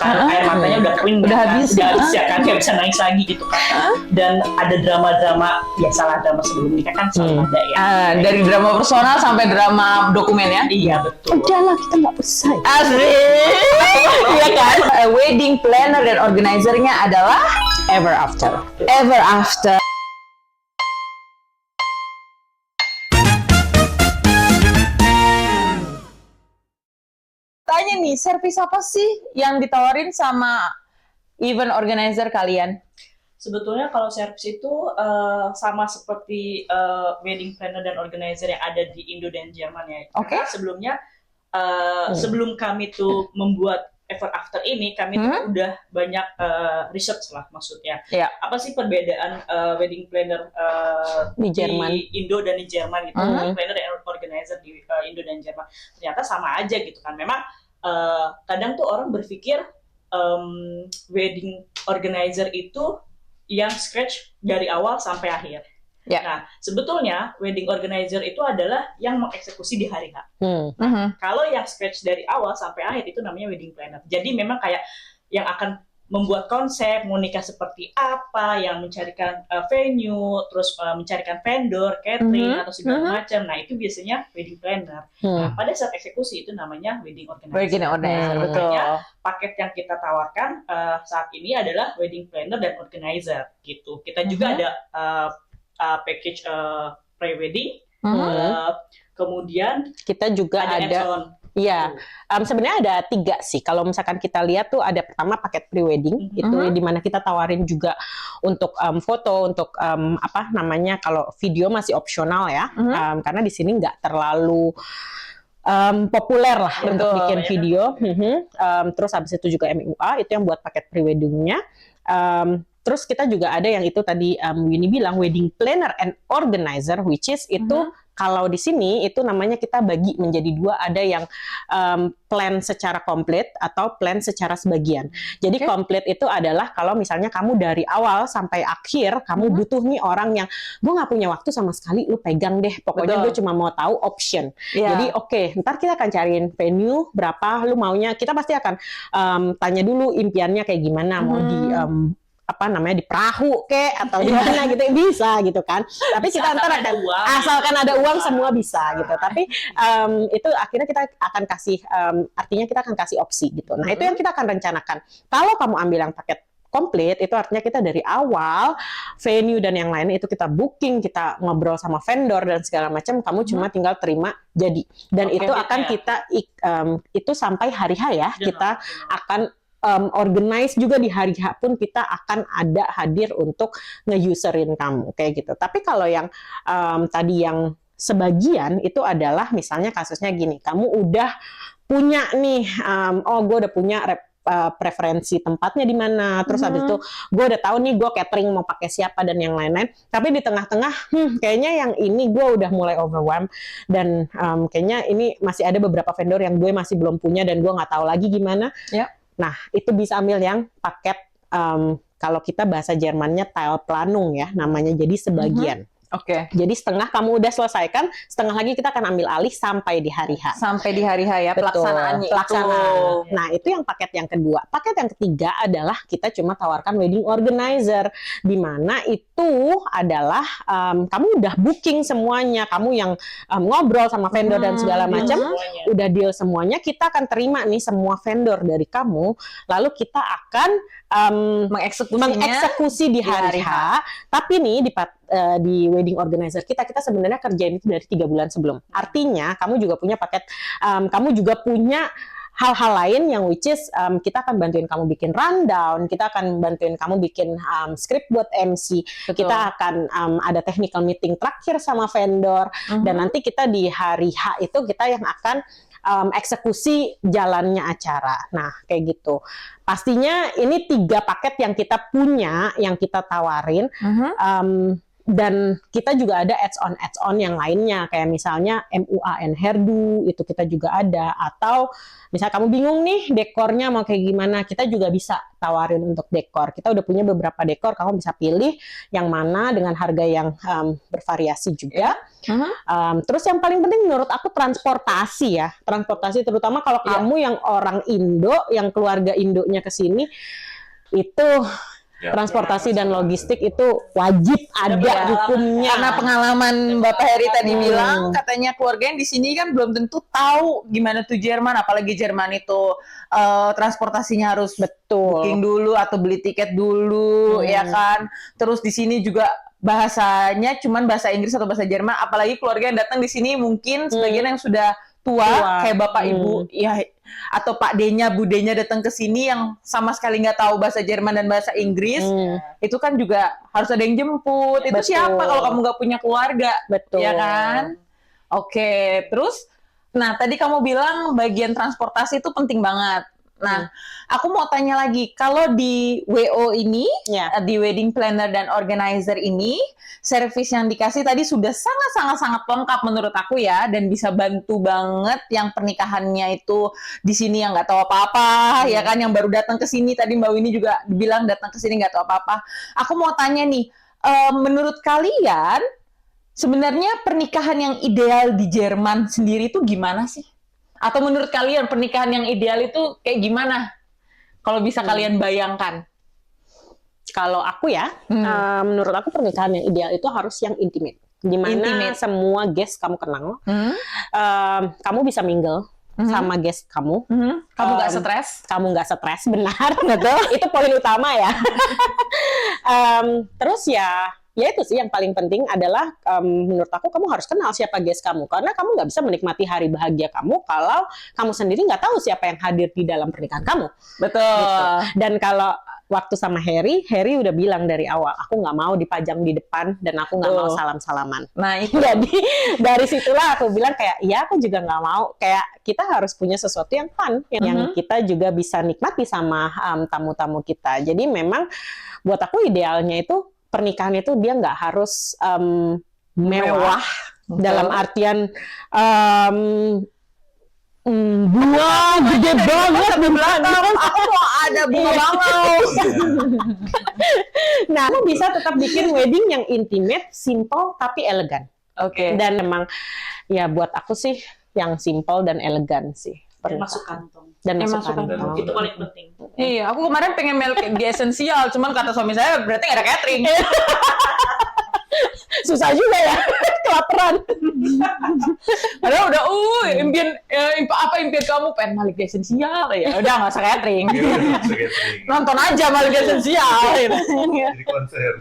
karena air matanya udah kering, udah habis ya kan, nggak bisa nangis lagi gitu kan. Dan ada drama-drama, biasalah drama sebelum nikah kan selalu ada ya. Dari drama personal sampai drama dokumen ya. Iya betul. Udahlah, kita nggak usah. Asli. Iya kan. Wedding planner dan organizernya adalah Ever After. Ever After. Tanya nih, servis apa sih yang ditawarin sama event organizer kalian? Sebetulnya kalau service itu sama seperti wedding planner dan organizer yang ada di Indo dan Jerman ya. Karena sebelumnya sebelum kami tuh membuat Ever After ini, kami tuh udah banyak research lah maksudnya. Apa sih perbedaan wedding planner di Indo dan di Jerman gitu. Wedding planner dan organizer di Indo dan Jerman. Ternyata sama aja gitu kan. Memang kadang tuh orang berpikir wedding organizer itu yang scratch dari awal sampai akhir. Nah, sebetulnya wedding organizer itu adalah yang mengeksekusi di hari H. Nah, kalau yang scratch dari awal sampai akhir itu namanya wedding planner. Jadi memang kayak yang akan membuat konsep, mau nikah seperti apa, yang mencarikan venue, terus mencarikan vendor, catering, atau segala macam. Nah, itu biasanya wedding planner. Nah, pada saat eksekusi itu namanya wedding organizer. Wedding organizer, betul. Paket yang kita tawarkan saat ini adalah wedding planner dan organizer, gitu. Kita juga ada package pre-wedding, kemudian kita juga ada iya, sebenarnya ada 3 sih. Kalau misalkan kita lihat tuh ada pertama paket pre-wedding, itu di mana kita tawarin juga untuk foto, untuk apa namanya, kalau video masih opsional ya, karena di sini nggak terlalu populer lah untuk bikin video. Terus habis itu juga MUA, itu yang buat paket pre-weddingnya. Terus kita juga ada yang itu tadi Winnie bilang wedding planner and organizer, which is itu kalau di sini itu namanya kita bagi menjadi 2, ada yang plan secara komplit atau plan secara sebagian. Jadi komplit itu adalah kalau misalnya kamu dari awal sampai akhir kamu butuh nih orang yang gue nggak punya waktu sama sekali, lu pegang deh. Pokoknya gue cuma mau tahu option. Jadi ntar kita akan cariin venue berapa, lu maunya. Kita pasti akan tanya dulu impiannya kayak gimana, mau di apa namanya, di perahu kek atau di mana gitu, bisa gitu kan. Tapi kita ntar akan asalkan ada uang semua bisa gitu. Tapi itu akhirnya kita akan kasih artinya kita akan kasih opsi gitu. Nah, itu yang kita akan rencanakan. Kalau kamu ambil yang paket komplit, itu artinya kita dari awal venue dan yang lainnya itu kita booking, kita ngobrol sama vendor dan segala macam, kamu cuma tinggal terima jadi. Dan itu akan kita itu sampai hari H ya, kita akan organize juga di hari H pun kita akan ada hadir untuk nge-userin kamu kayak gitu. Tapi kalau yang tadi yang sebagian itu adalah misalnya kasusnya gini, kamu udah punya nih, gue udah punya preferensi tempatnya di mana, terus habis itu gue udah tahu nih gue catering mau pakai siapa dan yang lain-lain, tapi di tengah-tengah kayaknya yang ini gue udah mulai overwhelmed dan kayaknya ini masih ada beberapa vendor yang gue masih belum punya dan gue nggak tahu lagi gimana. Nah, itu bisa ambil yang paket, kalau kita bahasa Jermannya Teilplanung ya, namanya, jadi sebagian. Jadi setengah kamu udah selesaikan, setengah lagi kita akan ambil alih sampai di hari H. Sampai di hari H ya, pelaksanaannya. Pelaksanaan. Nah, itu yang paket yang kedua. Paket yang ketiga adalah kita cuma tawarkan wedding organizer, di mana itu adalah kamu udah booking semuanya, kamu yang ngobrol sama vendor dan segala macam, udah deal semuanya, kita akan terima nih semua vendor dari kamu, lalu kita akan mengeksekusi di hari H. Tapi nih di wedding organizer kita sebenarnya kerjain itu dari 3 bulan sebelum. Artinya kamu juga punya paket, kamu juga punya hal-hal lain yang which is kita akan bantuin kamu bikin rundown, kita akan bantuin kamu bikin script buat MC, kita akan ada technical meeting terakhir sama vendor, dan nanti kita di hari H itu kita yang akan eksekusi jalannya acara. Nah, kayak gitu. Pastinya ini 3 paket yang kita punya, yang kita tawarin. Dan kita juga ada add-on yang lainnya, kayak misalnya MUAN hairdo, itu kita juga ada. Atau misalnya kamu bingung nih dekornya mau kayak gimana, kita juga bisa tawarin untuk dekor. Kita udah punya beberapa dekor, kamu bisa pilih yang mana dengan harga yang bervariasi juga. Terus yang paling penting menurut aku transportasi ya. Transportasi terutama kalau kamu yang orang Indo, yang keluarga Indonya ke sini, itu transportasi dan logistik itu wajib ada hukumnya. Karena pengalaman Bapak Heri tadi bilang, katanya keluarganya di sini kan belum tentu tahu gimana tuh Jerman, apalagi Jerman itu transportasinya harus booking dulu atau beli tiket dulu, ya kan. Terus di sini juga bahasanya cuman bahasa Inggris atau bahasa Jerman, apalagi keluarga yang datang di sini mungkin sebagian yang sudah tua. Kayak bapak ibu ya, atau Pak D-nya, Bu D-nya datang ke sini yang sama sekali nggak tahu bahasa Jerman dan bahasa Inggris, itu kan juga harus ada yang jemput. Itu siapa kalau kamu nggak punya keluarga, ya kan? Oke, terus, nah tadi kamu bilang bagian transportasi itu penting banget. Nah, aku mau tanya lagi, kalau di WO ini, di Wedding Planner dan Organizer ini, servis yang dikasih tadi sudah sangat lengkap menurut aku ya, dan bisa bantu banget yang pernikahannya itu di sini yang nggak tahu apa-apa, ya kan, yang baru datang ke sini, tadi Mbak Winnie juga bilang datang ke sini nggak tahu apa-apa. Aku mau tanya nih, menurut kalian, sebenarnya pernikahan yang ideal di Jerman sendiri itu gimana sih? Atau menurut kalian pernikahan yang ideal itu kayak gimana? Kalau bisa kalian bayangkan. Kalau aku ya, menurut aku pernikahan yang ideal itu harus yang intimate. Dimana semua guest kamu kenal, kamu bisa mingle sama guest kamu. Kamu nggak stres? Kamu nggak stres, benar. Betul. Itu poin utama ya. Terus ya itu sih yang paling penting adalah menurut aku kamu harus kenal siapa guest kamu, karena kamu nggak bisa menikmati hari bahagia kamu kalau kamu sendiri nggak tahu siapa yang hadir di dalam pernikahan kamu. Betul. Gitu. Dan kalau waktu sama Heri udah bilang dari awal, aku nggak mau dipajang di depan dan aku nggak mau salam-salaman. Nah itu. Jadi dari situlah aku bilang kayak, iya aku juga nggak mau, kayak kita harus punya sesuatu yang fun, yang kita juga bisa nikmati sama tamu-tamu kita. Jadi memang buat aku idealnya itu pernikahan itu dia nggak harus mewah dalam artian bunga gede banget di belakang. Aku mau ada bunga bangau. Nah, aku bisa tetap bikin wedding yang intimate, simple tapi elegan. Oke. Dan memang ya buat aku sih yang simple dan elegan sih. Dan masuk kantong. Dan masuk kantong. Itu paling penting. Iya, aku kemarin pengen di esensial, cuman kata suami saya berarti nggak ada catering. Susah juga ya, kelaparan. Padahal udah, impian kamu pengen Malik di esensial, ya udah nggak usah catering. Nonton aja Malik di esensial. Jadi konser.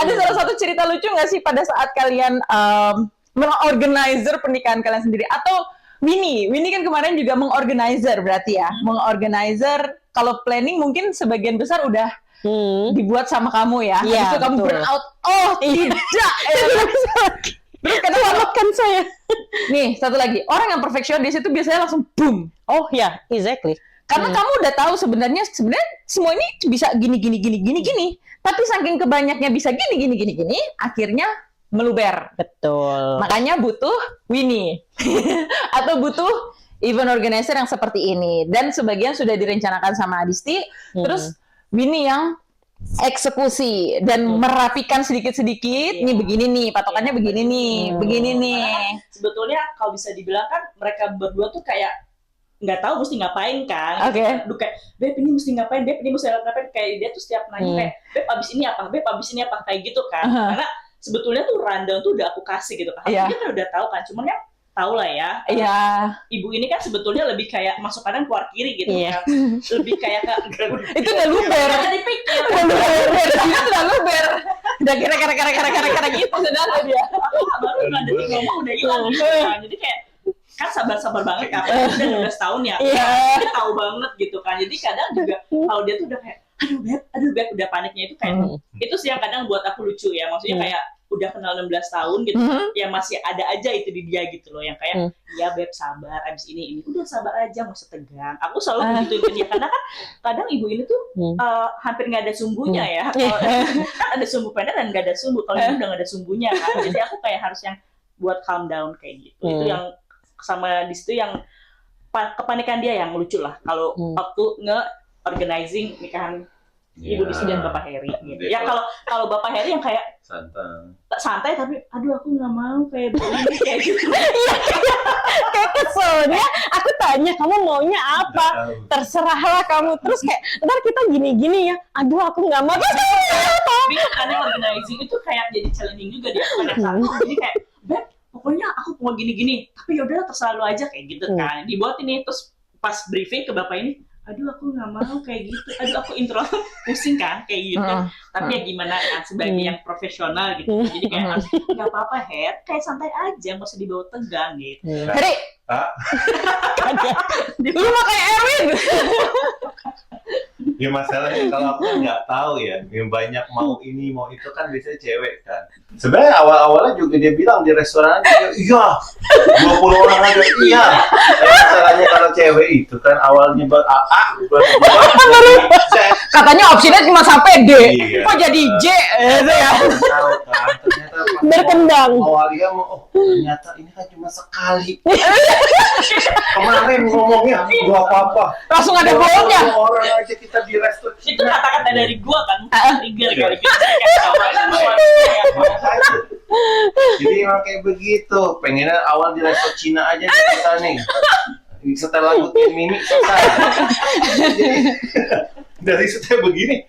Ada salah satu cerita lucu nggak sih pada saat kalian mengorganizer pernikahan kalian sendiri? Atau Winnie kan kemarin juga mengorganizer berarti ya, mengorganizer. Kalau planning mungkin sebagian besar udah dibuat sama kamu ya. Habis itu kamu burn out. Oh tidak. Terus Selamatkan saya. Nih satu lagi, orang yang perfeksionis itu biasanya langsung boom. Oh ya, exactly. Karena kamu udah tahu sebenarnya semua ini bisa gini. Tapi saking kebanyaknya bisa gini, akhirnya meluber. Betul. Makanya butuh Winnie atau butuh event organizer yang seperti ini. Dan sebagian sudah direncanakan sama Adisti, terus Winnie yang eksekusi dan merapikan sedikit-sedikit. Nih begini nih, patokannya begini nih. Sebetulnya kalau bisa dibilang kan mereka berdua tuh kayak nggak tahu mesti ngapain kan. Oke. Aduh kayak, Beb ini mesti ngapain, Beb ini mesti ngapain. Kayak dia tuh setiap nanya kayak, Beb abis ini apa, kayak gitu kan. Karena sebetulnya tuh rundown tuh udah aku kasih gitu kan. Dia kan udah tahu kan, cuman ya tahu lah ya. Iya. Ibu ini kan sebetulnya lebih kayak masuk kanan keluar kiri gitu kan. Lebih kayak itu udah luber. Udah dipikir. Udah luber. Udah kira-kira gitu sedangkan dia. Baru nggak detik ngomong udah hilang gitu kan. Jadi kayak kan sabar banget kan. Udah 12 tahun ya. Dia tahu banget gitu kan. Jadi kadang juga kalau dia tuh udah kayak aduh beb, udah paniknya itu kayak itu sih yang kadang buat aku lucu ya. Maksudnya kayak udah kenal 16 tahun gitu, yang masih ada aja itu di dia gitu loh, yang kayak ya beb sabar, abis ini udah sabar aja, nggak usah tegang. Aku selalu begitu ke dia karena kan kadang ibu ini tuh hampir nggak ada sumbunya ya. Kan ada sumbu pendek dan nggak ada sumbu. Kalau ini udah nggak ada sumbunya kan, jadi aku kayak harus yang buat calm down kayak gitu. Itu yang sama di situ yang kepanikan dia yang lucu lah kalau waktu nge-organizing nikahan Ibu Disi dan Bapak Heri gitu. Ya kalau Bapak Heri yang kayak santai tapi aduh aku nggak mau kayak begini kayak gitu. Kayak keselnya aku tanya kamu maunya apa, terserahlah kamu, terus kayak ntar kita gini-gini ya, aduh aku nggak mau. Tapi karena organizing itu kayak jadi challenging juga dia pada saat itu, jadi kayak Beb pokoknya aku mau gini-gini, tapi yaudah terserah lu aja kayak gitu kan. Dibuat ini terus pas briefing ke bapak ini, aduh aku nggak mau kayak gitu, aduh aku intro pusing kan kayak gitu. Tapi ya gimana kan sebagai yang profesional gitu, jadi kayak harus nggak apa-apa Her, kayak santai aja, nggak usah dibawa tegang gitu. Heri, lu mau kayak Erwin. Ya masalahnya kalau aku nggak tahu ya, yang banyak mau ini mau itu kan biasanya cewek kan. Sebenarnya awal-awalnya juga dia bilang di restoran dia, iya 20 orang aja, iya. Masalahnya kalau cewek itu kan awalnya Katanya opsinya cuma sampai D. Iya. Kok jadi J gitu ya? Tahu kan, ternyata Berkembang. awalnya ternyata ini kan cuma sekali. Kemarin ngomongnya gua apa-apa. Langsung ada bolongnya. Orang aja kita di restoran. Itu kata-kata dari gua kan, trigger kali gitu. Jadi emang kayak begitu. Pengennya awal di restoran Cina aja kita nih. Setelah ngikutin Mimi selesai. Jadi dari setelah begini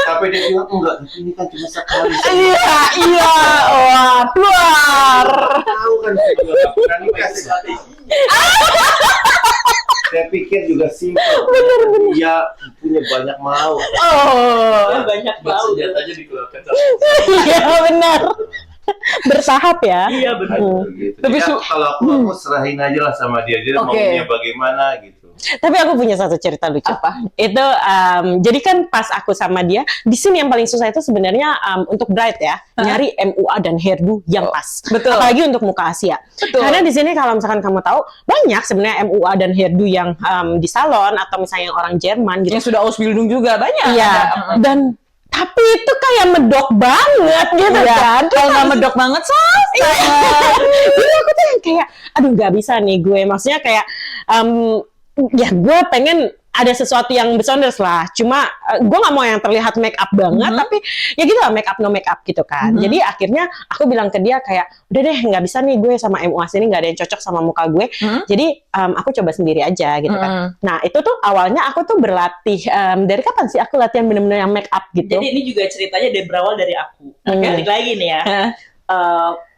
sampai dia bilang enggak, tapi ini kan cuma sekali. Iya, wah, keluar. Tahu kan saya juga nggak berani kasih saya pikir juga simpel. Dia punya banyak mau. Banyak bau. Senjatanya dikeluarkan. Iya benar. Bertahap ya. Iya benar. Gitu. Tapi kalau aku serahin aja lah sama dia maunya bagaimana gitu. Tapi aku punya satu cerita lucu. Apa? Itu jadi kan pas aku sama dia, di sini yang paling susah itu sebenarnya untuk bride ya, nyari MUA dan hairdo yang pas. Betul. Apalagi untuk muka Asia. Betul. Karena di sini kalau misalkan kamu tahu, banyak sebenarnya MUA dan hairdo yang di salon atau misalnya yang orang Jerman gitu. Yang sudah Ausbildung juga banyak. Iya. Dan tapi itu kayak medok banget gitu kan. Kalau nggak medok banget selesai. Jadi aku tuh yang kayak, aduh nggak bisa nih gue. Maksudnya kayak, ya gue pengen ada sesuatu yang besonders lah. Cuma gue nggak mau yang terlihat make up banget, tapi ya gitu lah, make up no make up gitu kan. Jadi akhirnya aku bilang ke dia kayak, udah deh nggak bisa nih gue sama MUA sini nggak ada yang cocok sama muka gue. Jadi aku coba sendiri aja gitu kan. Nah itu tuh awalnya aku tuh berlatih dari kapan sih aku latihan bener-bener yang make up gitu. Jadi ini juga ceritanya berawal dari aku. Balik lagi nih ya.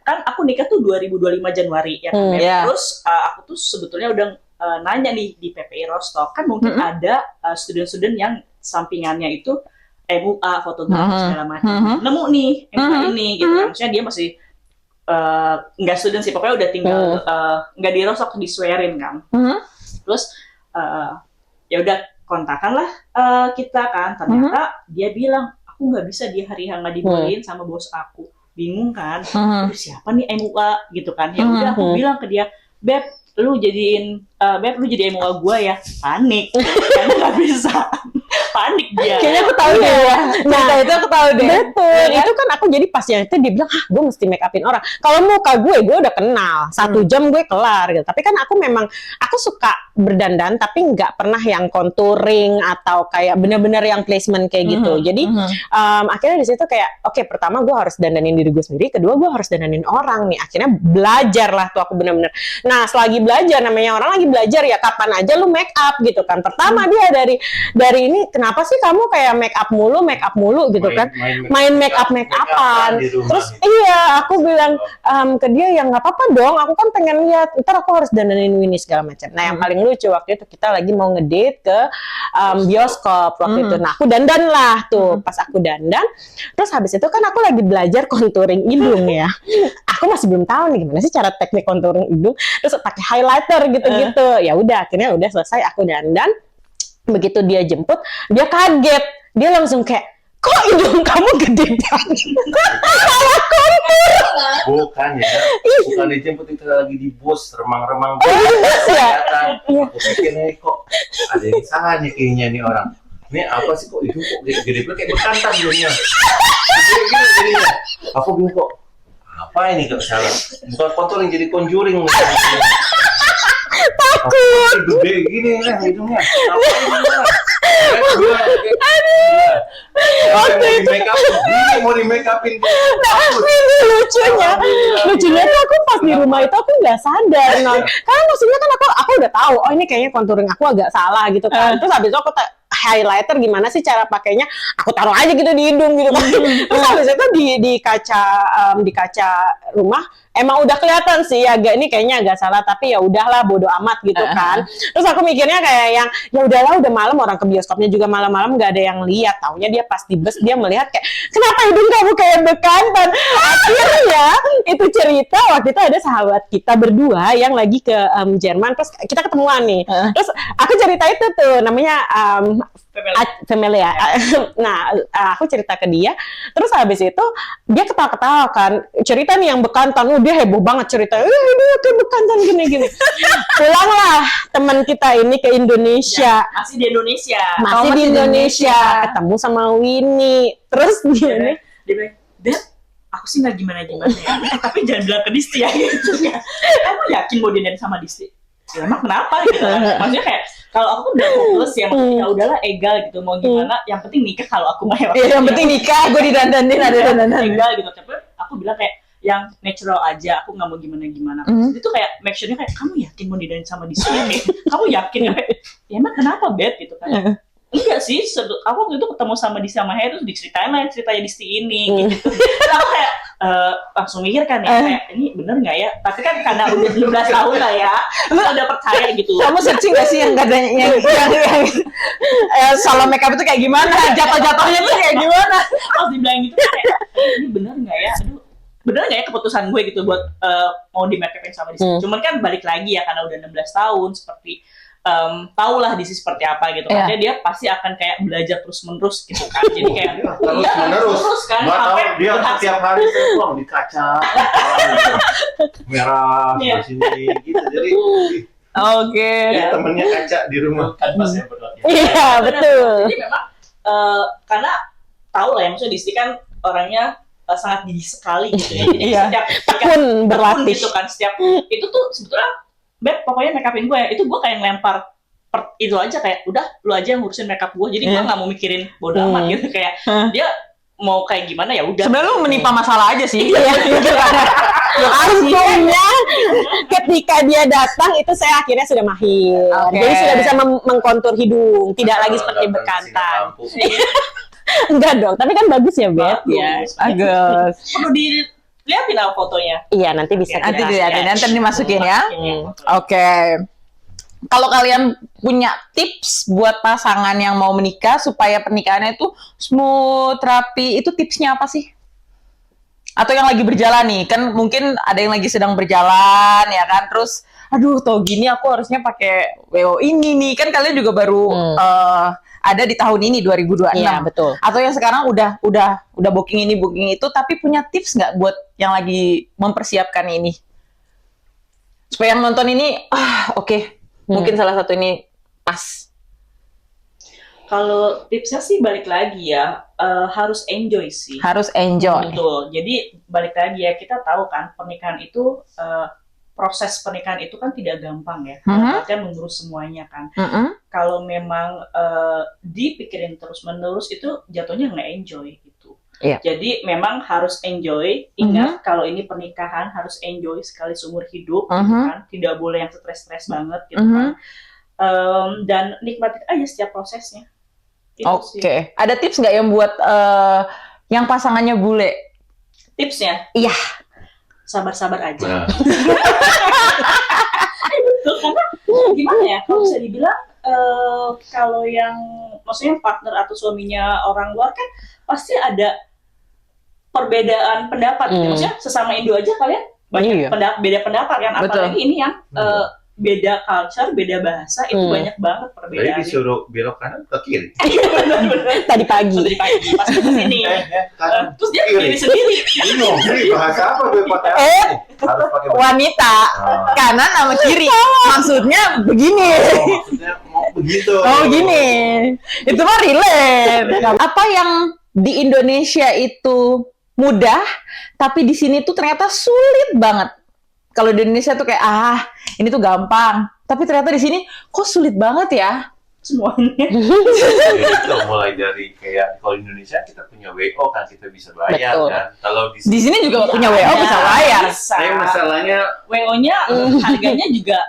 Kan aku nikah tuh 2025 Januari ya kan. Terus aku tuh sebetulnya udah nanya nih di PPI Rostock, kan mungkin ada student-student yang sampingannya itu MUA, fotografi segala macam. Nemu nih MUA ini gitu kan. Maksudnya dia masih nggak student sih, pokoknya udah tinggal nggak di Rostock, di Swerin kan. Terus ya udah kontakan lah kita kan. Ternyata dia bilang aku nggak bisa di hari yang nggak dibolehin sama bos aku. Bingung kan, siapa nih MUA gitu kan. Ya udah aku bilang ke dia, Beb, lu jadi MUA gua ya. Panik karena nggak bisa. Panik dia. Kayaknya aku tahu deh ya. Cerita itu aku tahu deh. Betul. Itu kan aku jadi pas yang itu dia bilang, gue mesti make upin orang. Kalau muka gue udah kenal. 1 jam gue kelar gitu. Tapi kan aku suka berdandan tapi nggak pernah yang contouring atau kayak bener-bener yang placement kayak gitu. Jadi akhirnya di situ kayak, oke, pertama gue harus dandanin diri gue sendiri. Kedua gue harus dandanin orang nih. Akhirnya belajar lah tuh aku bener-bener. Nah selagi belajar, namanya orang lagi belajar ya kapan aja lu make up gitu kan. Pertama dia dari ini, kenapa sih kamu kayak make up mulu gitu kan, main make upan. Terus iya aku bilang ke dia, ya nggak apa-apa dong, aku kan pengen lihat, ntar aku harus dandanin Winnie segala macam. Nah yang paling lucu waktu itu kita lagi mau ngedate ke bioskop waktu itu. Nah aku dandan lah tuh, pas aku dandan, terus habis itu kan aku lagi belajar contouring hidung ya. Aku masih belum tahu nih gimana sih cara teknik contouring hidung, terus pakai highlighter gitu-gitu. Ya udah akhirnya udah selesai aku dandan. Begitu dia jemput, dia kaget. Dia langsung kayak, kok hidung kamu gede banget? Kayak kontur. Bukan ya, bukan dijemput itu lagi di bus remang-remang. Bus ya? Kelihatan. Aku pikir nih kok ada yang salah nih kayaknya nih orang. Ini apa sih kok hidung kok gede-gede kayak bekantan hidungnya. Gini jadinya. Aku bingung kok. Apa ini kok salah? Bukan kotor yang jadi conjuring. Takut. Gede gini lah hidungnya. Apa ini? Mau di make upin. Ini lucunya tuh aku pas di rumah itu aku nggak sadar, karena maksudnya kan aku udah tahu, oh ini kayaknya contouring aku agak salah gitu kan. Terus habis itu aku highlighter gimana sih cara pakainya, aku taruh aja gitu di hidung gitu kan. Terus habis itu di kaca rumah emang udah kelihatan sih agak ini kayaknya agak salah, tapi ya udahlah bodo amat gitu kan. Terus aku mikirnya kayak yang ya udahlah udah malam, orang ke bioskopnya juga malam-malam nggak ada yang lihat, taunya dia pas di bus dia melihat kayak kenapa hidung kamu kayak bekantan. Akhirnya itu cerita waktu itu ada sahabat kita berdua yang lagi ke Jerman, terus kita ketemuan nih. Terus aku cerita itu tuh namanya Familia. Nah, aku cerita ke dia, terus habis itu dia ketawa-ketawa kan, cerita nih yang bekantan, dia heboh banget cerita, dia kayak bekantan gini-gini. Pulanglah teman kita ini ke Indonesia. Ya, masih di Indonesia. Masih di Indonesia, ketemu sama Winnie. Terus dia bilang, Dad, aku sih nggak gimana-gimana ya, tapi jangan bilang ke Disti ya gitu kan. Kamu yakin mau dinner sama Disti? Ya emang kenapa gitu kan? Maksudnya kayak kalau aku udah fokus ya, maksudnya udahlah egal gitu, mau gimana, yang penting nikah kalau aku mah. Iya, yang penting nikah, gue didandanin ada dandanan. Egal gitu, tapi aku bilang kayak yang natural aja, aku nggak mau gimana-gimana. Itu kayak make sure-nya kayak, kamu yakin mau didandanin sama Disti? Kamu yakin? Ya emang kenapa Beb gitu kan? Enggak sih, aku waktu itu ketemu sama Disti sama Hei, terus diceritain lah ceritanya Disti ini gitu. Terus aku kayak langsung mikir kan ya, kayak ini bener nggak ya? Tapi kan karena udah 12 tahun lah ya, udah percaya gitu. Kamu searching nggak sih yang katanya yang salon makeup itu kayak gimana? Jatuh-jatuhnya tuh kayak gimana? Pas dibilang gitu kayak, ini bener nggak ya? Aduh, bener nggak ya keputusan gue gitu buat mau di make upin sama Disti? Cuman kan balik lagi ya, karena udah 16 tahun, seperti tahulah Disti seperti apa gitu kan. Dia pasti akan kayak belajar terus-menerus gitu kan. Jadi kayak terus kan. Nggak tahu dia setiap hari pulang di kaca merah di sini gitu. Jadi temennya kaca di rumah kan pas ya berdua. Iya betul. Jadi memang karena tahu lah ya, maksudnya Disti kan orangnya sangat gigih sekali gitu ya. Jadi setiap tekun berlatih gitu kan, setiap itu tuh sebetulnya Beb, pokoknya make upin gue ya, itu gue kayak ngelempar itu aja, kayak udah lu aja yang ngurusin make up gue, jadi gue nggak mau mikirin bodo amat gitu, kayak dia mau kayak gimana ya udah. Sebenarnya lu menimpa masalah aja sih. Untungnya ketika dia datang itu saya akhirnya sudah mahir, jadi sudah bisa mengkontur hidung, tidak lagi seperti bekantan. Enggak dong, tapi kan bagus ya Beb. Bagus. Perlu dilihatin apa fotonya? Iya, nanti bisa Nanti dilihatin, nanti dimasukin ya. Oke. Kalau kalian punya tips buat pasangan yang mau menikah supaya pernikahannya itu smooth, rapi, itu tipsnya apa sih? Atau yang lagi berjalan nih, kan mungkin ada yang lagi sedang berjalan ya kan, terus aduh tau gini aku harusnya pakai WO ini nih, kan kalian juga baru ada di tahun ini 2026. Iya, betul. Atau yang sekarang udah booking ini booking itu, tapi punya tips nggak buat yang lagi mempersiapkan ini supaya yang nonton ini mungkin salah satu ini pas. Kalau tipsnya sih balik lagi ya, harus enjoy sih. Harus enjoy. Betul. Jadi balik lagi ya, kita tahu kan pernikahan itu proses pernikahan itu kan tidak gampang ya. Kan mengurus semuanya kan. Kalau memang dipikirin terus-menerus itu jatuhnya nggak enjoy gitu. Jadi memang harus enjoy. Ingat kalau ini pernikahan harus enjoy sekali seumur hidup gitu kan. Tidak boleh yang stres-stres banget gitu kan. Dan nikmatin aja setiap prosesnya. Oke. Ada tips nggak yang buat yang pasangannya bule? Tipsnya? Iya. Sabar-sabar aja. Betul, karena gimana ya, kalau bisa dibilang kalau yang maksudnya partner atau suaminya orang luar kan pasti ada perbedaan pendapat. Maksudnya sesama Indo aja kalian banyak beda pendapat kan, apalagi ini yang beda culture, beda bahasa, itu banyak banget Jadi perbedaannya. disuruh belok kanan ke kiri. Tadi pagi. Tadi pagi pas ke sini. Kanan, Terus dia kiri. pilih sendiri. Bingung, ini bahasa apa gue pakai? Harus pakai bahasa. Wanita kanan sama kiri. Maksudnya begini. Oh, maksudnya mau begitu. Oh gini. Itu mah relate. Apa yang di Indonesia itu mudah, tapi di sini tuh ternyata sulit banget. Kalau di Indonesia tuh kayak ini tuh gampang, tapi ternyata di sini kok sulit banget ya. Semuanya. Itu mulai dari kayak kalau di Indonesia kita punya WO kan kita bisa bayar Betul. kan. Kalau Di sini juga punya WO bisa bayar. Tapi masalahnya WO-nya harganya juga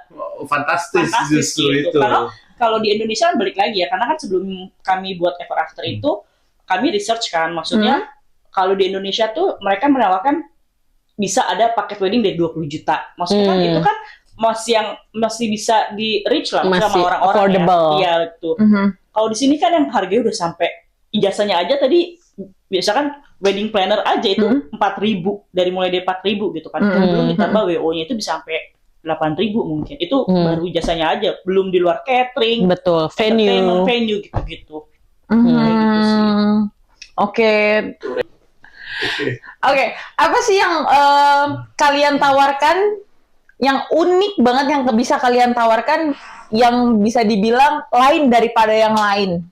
fantastis justru gitu. itu. Karena kalau di Indonesia kan balik lagi ya, karena kan sebelum kami buat Ever After itu kami research kan, maksudnya kalau di Indonesia tuh mereka menawarkan bisa ada paket wedding dari 20 juta. Maksudnya kan itu kan masih bisa di reach lah Masih sama orang-orang affordable. ya. Iya gitu. Kalau di sini kan yang harganya udah sampai ijazahnya aja tadi biasa kan wedding planner aja itu 4.000, dari mulai dari 4.000 gitu kan. Belum ditambah WO-nya itu bisa sampai 8.000 mungkin. Itu baru ijazahnya aja, belum di luar catering, Betul, entertainment, venue gitu-gitu. Gitu sih. Oke. Oke, apa sih yang kalian tawarkan yang unik banget yang bisa kalian tawarkan yang bisa dibilang lain daripada yang lain?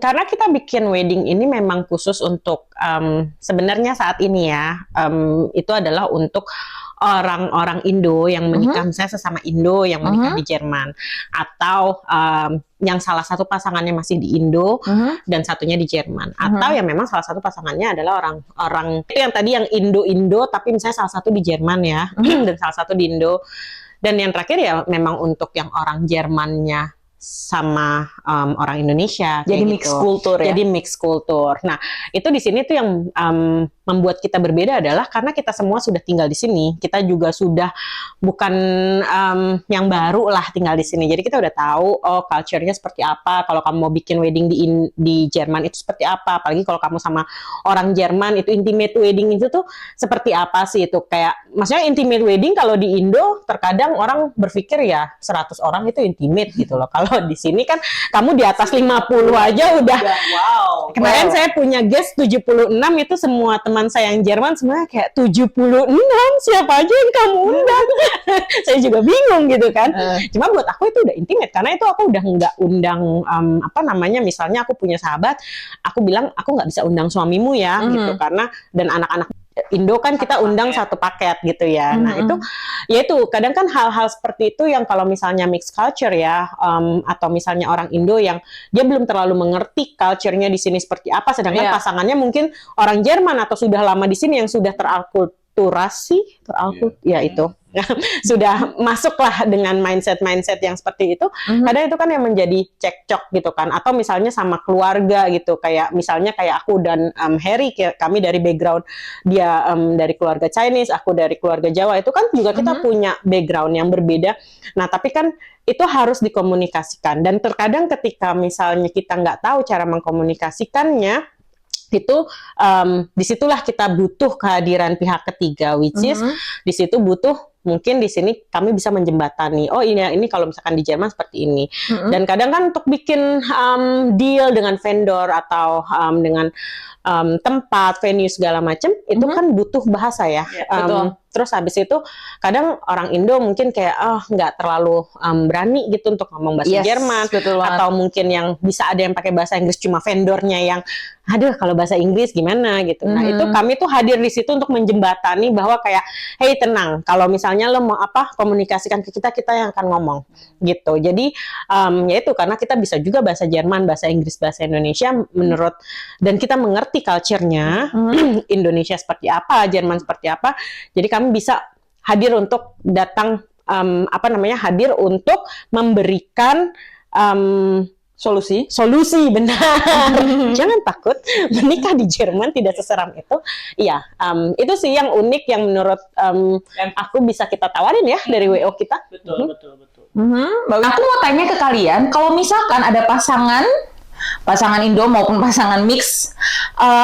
Karena kita bikin wedding ini memang khusus untuk sebenarnya saat ini ya, itu adalah untuk orang-orang Indo yang menikah, misalnya sesama Indo yang menikah di Jerman, atau yang salah satu pasangannya masih di Indo dan satunya di Jerman, atau yang memang salah satu pasangannya adalah orang itu yang tadi yang Indo-Indo tapi misalnya salah satu di Jerman ya, dan salah satu di Indo, dan yang terakhir ya memang untuk yang orang Jermannya sama orang Indonesia. Jadi kayak mix gitu. kultur ya. Jadi mix kultur. Nah, itu di sini tuh yang membuat kita berbeda adalah karena kita semua sudah tinggal di sini. Kita juga sudah bukan yang baru lah tinggal di sini. Jadi kita udah tahu culture-nya seperti apa. Kalau kamu mau bikin wedding di Jerman itu seperti apa. Apalagi kalau kamu sama orang Jerman itu intimate wedding itu tuh seperti apa sih itu. Kayak maksudnya intimate wedding kalau di Indo terkadang orang berpikir ya 100 orang itu intimate gitu loh. Kalau di sini kan kamu di atas 50 aja udah. Wow. Kemarin saya punya guest 76 itu semua teman saya yang Jerman semuanya kayak 76 siapa aja yang kamu undang. Saya juga bingung gitu kan. Cuma buat aku itu udah intimate karena itu aku udah nggak undang misalnya aku punya sahabat, aku bilang aku nggak bisa undang suamimu ya gitu karena dan anak-anak Indo kan kita undang satu paket gitu ya. Nah itu kadang kan hal-hal seperti itu yang kalau misalnya mixed culture ya, atau misalnya orang Indo yang dia belum terlalu mengerti culture-nya di sini seperti apa, sedangkan pasangannya mungkin orang Jerman atau sudah lama di sini yang sudah teralkulturasi, ya itu sudah masuklah dengan mindset yang seperti itu. Kadang itu kan yang menjadi cekcok gitu kan, atau misalnya sama keluarga gitu, kayak misalnya kayak aku dan Harry, kami dari background dia dari keluarga Chinese, aku dari keluarga Jawa, itu kan juga kita punya background yang berbeda. Nah tapi kan itu harus dikomunikasikan, dan terkadang ketika misalnya kita nggak tahu cara mengkomunikasikannya, itu disitulah kita butuh kehadiran pihak ketiga, which is di situ butuh mungkin di sini kami bisa menjembatani. Oh ini kalau misalkan di Jerman seperti ini. Dan kadang kan untuk bikin deal dengan vendor atau dengan tempat, venue segala macam itu kan butuh bahasa ya. Betul. Terus habis itu kadang orang Indo mungkin kayak nggak terlalu berani gitu untuk ngomong bahasa Jerman, betul banget. atau mungkin yang bisa ada yang pakai bahasa Inggris cuma vendornya yang aduh kalau bahasa Inggris gimana gitu. Nah itu kami tuh hadir di situ untuk menjembatani bahwa kayak hey tenang, kalau misalnya lo mau komunikasikan ke kita yang akan ngomong gitu. Jadi ya itu karena kita bisa juga bahasa Jerman, bahasa Inggris, bahasa Indonesia menurut, dan kita mengerti culture-nya Indonesia seperti apa, Jerman seperti apa. Jadi kami bisa hadir untuk datang hadir untuk memberikan solusi benar. Jangan takut menikah di Jerman tidak seseram itu. Iya, itu sih yang unik yang menurut aku bisa kita tawarin ya dari WO kita. Betul. Aku mau tanya ke kalian, kalau misalkan ada pasangan Indo maupun pasangan mix,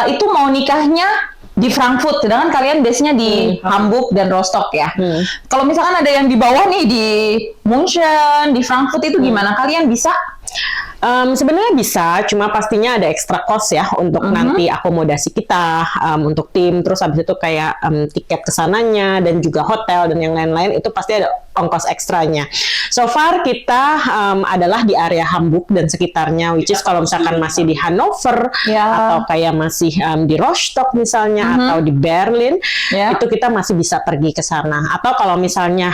itu mau nikahnya di Frankfurt, sedangkan kalian base-nya di Hamburg dan Rostock ya. Kalau misalkan ada yang di bawah nih di München, di Frankfurt itu gimana? Kalian bisa? Sebenarnya bisa, cuma pastinya ada extra cost ya untuk nanti akomodasi kita, untuk tim, terus habis itu kayak tiket kesananya dan juga hotel dan yang lain-lain itu pasti ada ongkos ekstranya. So far kita adalah di area Hamburg dan sekitarnya, which is kalau misalkan masih di Hannover atau kayak masih di Rostock misalnya atau di Berlin, itu kita masih bisa pergi ke sana. Atau kalau misalnya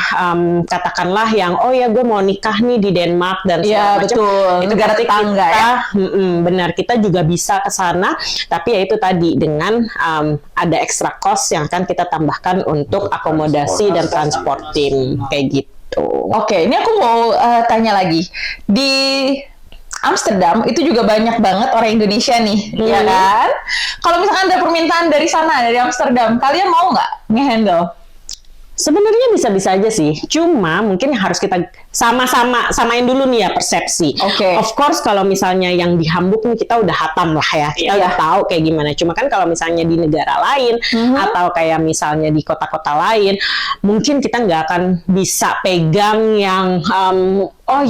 katakanlah yang gue mau nikah nih di Denmark dan segala macam, itu negara tetangga ya. Benar, kita juga bisa ke sana, tapi ya itu tadi dengan ada extra cost yang akan kita tambahkan untuk akomodasi dan transport tim kayak gitu. Oke, ini aku mau tanya lagi. Di Amsterdam itu juga banyak banget orang Indonesia nih, ya kan? Kalau misalkan ada permintaan dari sana, dari Amsterdam, kalian mau nggak nge-handle? Sebenarnya bisa-bisa aja sih, cuma mungkin harus kita samain dulu nih ya persepsi. Of course kalau misalnya yang di Hamburg nih kita udah hatam lah ya, kita udah tahu kayak gimana. Cuma kan kalau misalnya di negara lain atau kayak misalnya di kota-kota lain, mungkin kita nggak akan bisa pegang yang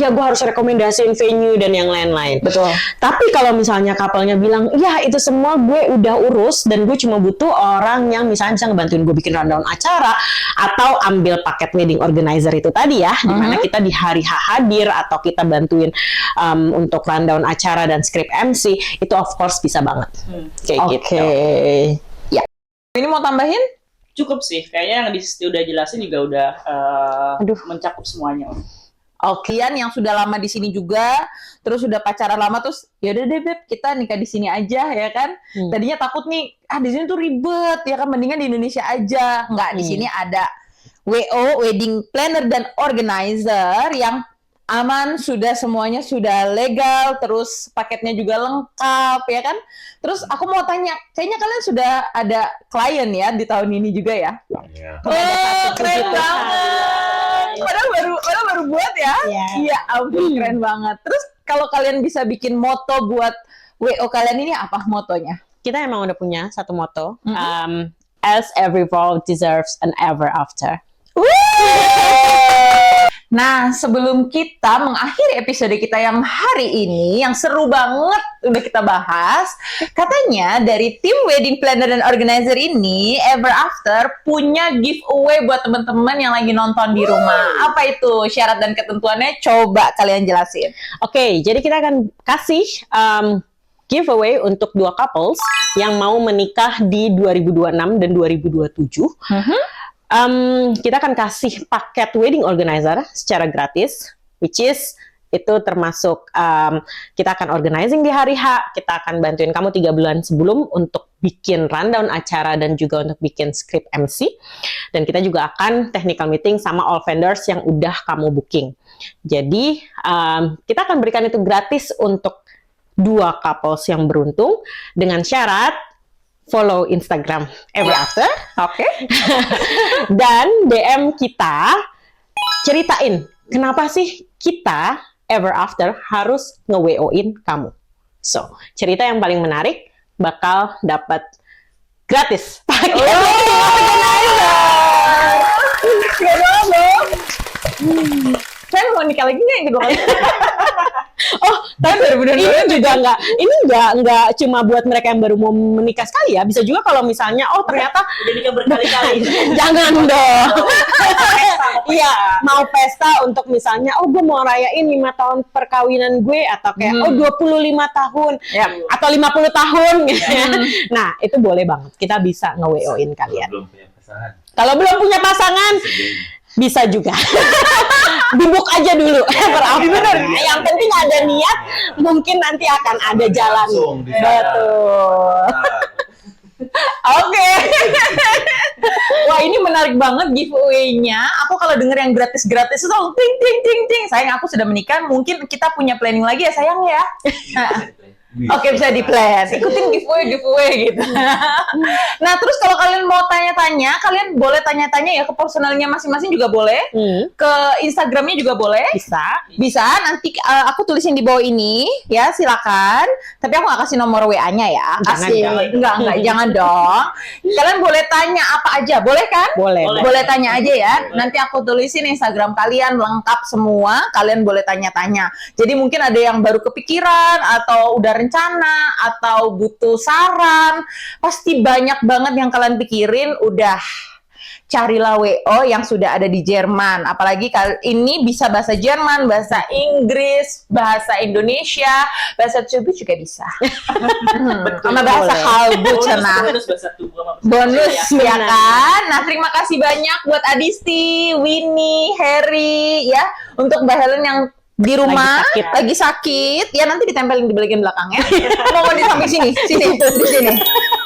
gue harus rekomendasiin venue dan yang lain-lain. Betul. Tapi kalau misalnya couple-nya bilang, ya itu semua gue udah urus dan gue cuma butuh orang yang misalnya bisa ngebantuin gue bikin rundown acara atau ambil paket wedding organizer itu tadi ya, dimana kita di hari H hadir atau kita bantuin untuk rundown acara dan script MC, itu of course bisa banget. Kayak gitu. Ya. Ini mau tambahin? Cukup sih, kayaknya yang udah jelasin juga udah mencakup semuanya. Kalian yang sudah lama di sini juga, terus sudah pacaran lama, terus ya udah deh Beb, kita nikah di sini aja ya kan. Tadinya takut nih, di sini tuh ribet ya kan, mendingan di Indonesia aja. Nggak, di sini ada WO, Wedding Planner dan Organizer yang aman, sudah semuanya sudah legal, terus paketnya juga lengkap ya kan. Terus aku mau tanya, kayaknya kalian sudah ada klien ya di tahun ini juga ya? Keren banget. Padahal baru buat ya? Iya, ampun keren banget. Terus kalau kalian bisa bikin moto buat WO kalian ini, apa motonya? Kita emang udah punya satu moto, as every vow deserves an ever after. Nah, sebelum kita mengakhiri episode kita yang hari ini, yang seru banget udah kita bahas, katanya dari tim Wedding Planner dan Organizer ini, Ever After punya giveaway buat teman-teman yang lagi nonton di rumah. Apa itu syarat dan ketentuannya? Coba kalian jelasin. Oke, jadi kita akan kasih giveaway untuk 2 couples yang mau menikah di 2026 dan 2027. Kita akan kasih paket wedding organizer secara gratis, which is itu termasuk kita akan organizing di hari H, kita akan bantuin kamu 3 bulan sebelum untuk bikin rundown acara dan juga untuk bikin script MC, dan kita juga akan technical meeting sama all vendors yang udah kamu booking. Jadi kita akan berikan itu gratis untuk 2 couples yang beruntung dengan syarat follow Instagram Ever After, dan DM kita, ceritain kenapa sih kita Ever After harus nge-WO-in kamu. So, cerita yang paling menarik bakal dapat gratis paket Saya mau nikah lagi nggak yang kedua kali? Tapi ini juga nggak cuma buat mereka yang baru mau menikah sekali ya. Bisa juga kalau misalnya ternyata udah nikah berkali-kali. Jangan dong. Iya, mau pesta untuk misalnya gue mau rayain 5 tahun perkawinan gue, atau kayak 25 tahun atau 50 tahun gitu ya. Nah, itu boleh banget. Kita bisa nge-WO-in kalian. Kalau belum punya pasangan bisa juga. Dibook aja dulu. Bener. Yang penting ada niat, mungkin nanti akan ada jalan. Betul. Oke. Wah, ini menarik banget giveaway-nya. Aku kalau denger yang gratis-gratis itu ting ting ting ting. Sayang aku sudah menikah, mungkin kita punya planning lagi ya sayang ya. Oke, bisa di plan. Ikutin giveaway gitu. Nah, terus kalau kalian mau tanya-tanya, kalian boleh tanya-tanya ya ke personalnya masing-masing juga boleh. Ke Instagramnya juga boleh. Bisa. Nanti aku tulisin di bawah ini ya, silakan. Tapi aku nggak kasih nomor WA-nya ya. Enggak, jangan dong. Kalian boleh tanya apa aja, boleh kan? Boleh tanya aja ya. Nanti aku tulisin Instagram kalian lengkap semua. Kalian boleh tanya-tanya. Jadi mungkin ada yang baru kepikiran atau udah rencana atau butuh saran, pasti banyak banget yang kalian pikirin. Udah, carilah WO yang sudah ada di Jerman. Apalagi ini bisa bahasa Jerman, bahasa Inggris, bahasa Indonesia, bahasa Tubuh juga bisa. Sama bahasa kalbu cenah. Bonus ya kan. Nah, terima kasih banyak buat Adisti, Winnie, Harry ya, untuk Mbak Helen yang di rumah lagi sakit ya, nanti ditempelin di bagian belakangnya. Mau di samping sini di sini.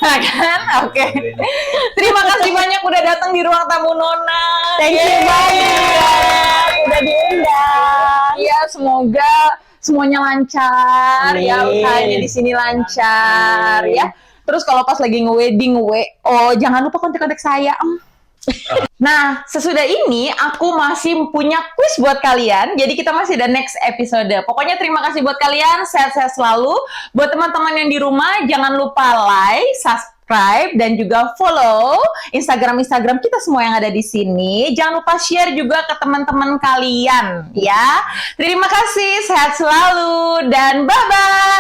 Nah, kan? Oke. Terima kasih banyak udah datang di ruang tamu Nona. Thank you banyak udah diundang. Ya, semoga semuanya lancar. Amin. Ya, usahanya di sini lancar. Amin. Ya. Terus kalau pas lagi nge-wedding, jangan lupa kontak-kontak saya. Nah, sesudah ini aku masih punya quiz buat kalian. Jadi kita masih ada next episode. Pokoknya terima kasih buat kalian, sehat-sehat selalu. Buat teman-teman yang di rumah, jangan lupa like, subscribe, dan juga follow Instagram kita semua yang ada di sini. Jangan lupa share juga ke teman-teman kalian, ya. Terima kasih, sehat selalu, dan bye-bye.